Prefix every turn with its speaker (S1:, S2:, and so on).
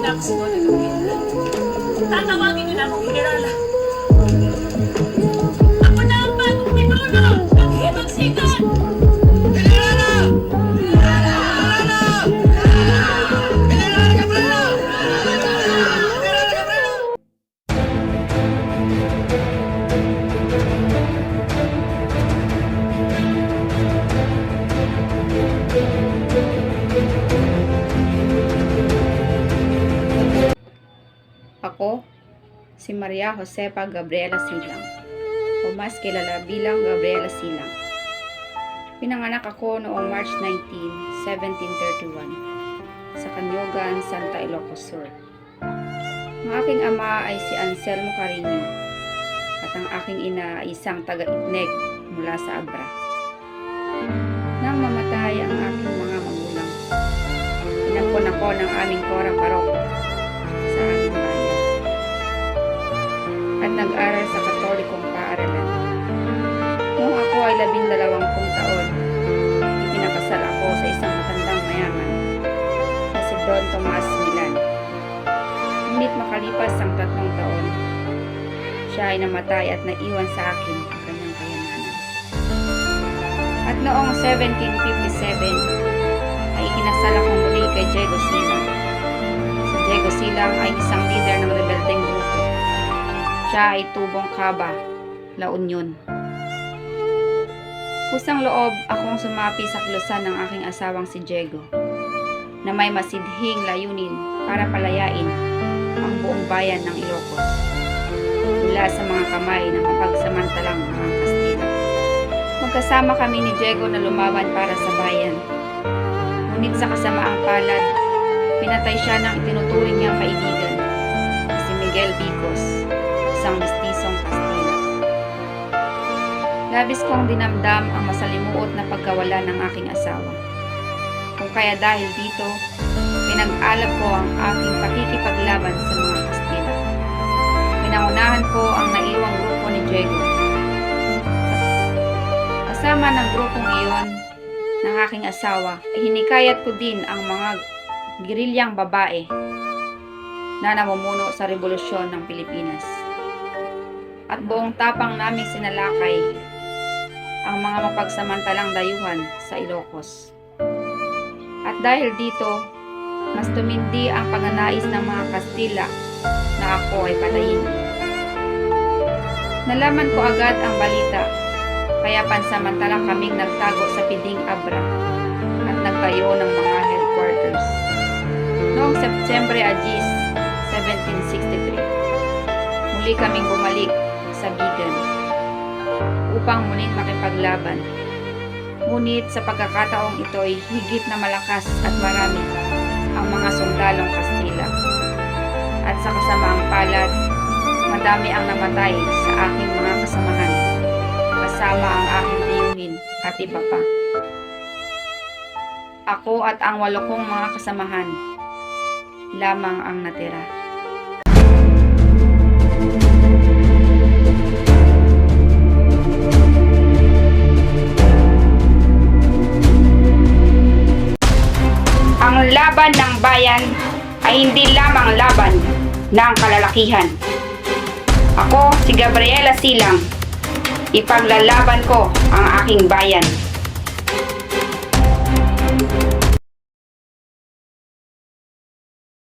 S1: na ako siguro nagkapilan. Tatawagin niyo na akong Generala. Ako na ang bagong pinuno ng Himagsikan!
S2: Generala! Generala! Generala Gabriela! Generala Gabriela!
S3: Ako, si Maria Josepa Gabriela Silang, o mas kilala bilang Gabriela Silang. Pinanganak ako noong March 19, 1731, sa Canyogan, Santa Ilocos Sur. Ang aking ama ay si Anselmo Carino, at ang aking ina ay isang taga-Itneg mula sa Abra. Nang mamatay ang aking mga magulang, inampon ako ng aming Cora Paroko sa aming bayan at nag-aral sa Katolikong paaralan. Noong ako ay 12 taon, ipinakasal ako sa isang matandang mayaman na si Don Tomas Milan. Ngunit makalipas ang 3 taon, siya ay namatay at naiwan sa akin ang kanyang kayamanan. At noong 1757, ay ikinasal akong muli kay Diego Silang. Si Diego Silang ay isang leader ng rebeldeng grupo. Siya ay tubong Kaba, La Union. Kusang loob akong sumapi sa kilusan ng aking asawang si Diego, na may masidhing layunin para palayain ang buong bayan ng Ilocos mula sa mga kamay ng mapagsamantalang mga Kastila. Magkasama kami ni Diego na lumaban para sa bayan. Ngunit sa kasamaang palad, pinatay siya ng itinuturing niyang kaibigan, si Miguel Vicos, isang mistisong Kastila. Labis kong dinamdam ang masalimuot na pagkawala ng aking asawa. Kung kaya dahil dito, pinag-alab ko ang aking pakikipaglaban sa mga Kastila. Pinangunahan ko ang naiwang grupo ni Diego. Kasama ng grupong iyon ng aking asawa, ay hinikayat ko din ang mga gerilyang babae na namumuno sa Rebolusyon ng Pilipinas. At buong tapang naming sinalakay ang mga mapagsamantalang dayuhan sa Ilocos. At dahil dito, mas tumindi ang pagnanais ng mga Kastila na ako ay patayin. Nalaman ko agad ang balita, kaya pansamantalang kaming nagtago sa Piding Abra at nagtayo ng mga headquarters. Noong September 1763, muli kaming bumalik sa Bigan upang muling makipaglaban. Ngunit sa pagkakataong ito ay higit na malakas at marami ang mga sundalong Kastila. At sa kasamaang palad, madami ang namatay sa aking mga kasamahan, kasama ang aking tiyuhin at iba pa. Ako at ang 8 kong mga kasamahan lamang ang natira. Ang laban ng bayan ay hindi lamang laban ng kalalakihan. Ako, si Gabriela Silang, ipaglalaban ko ang aking bayan.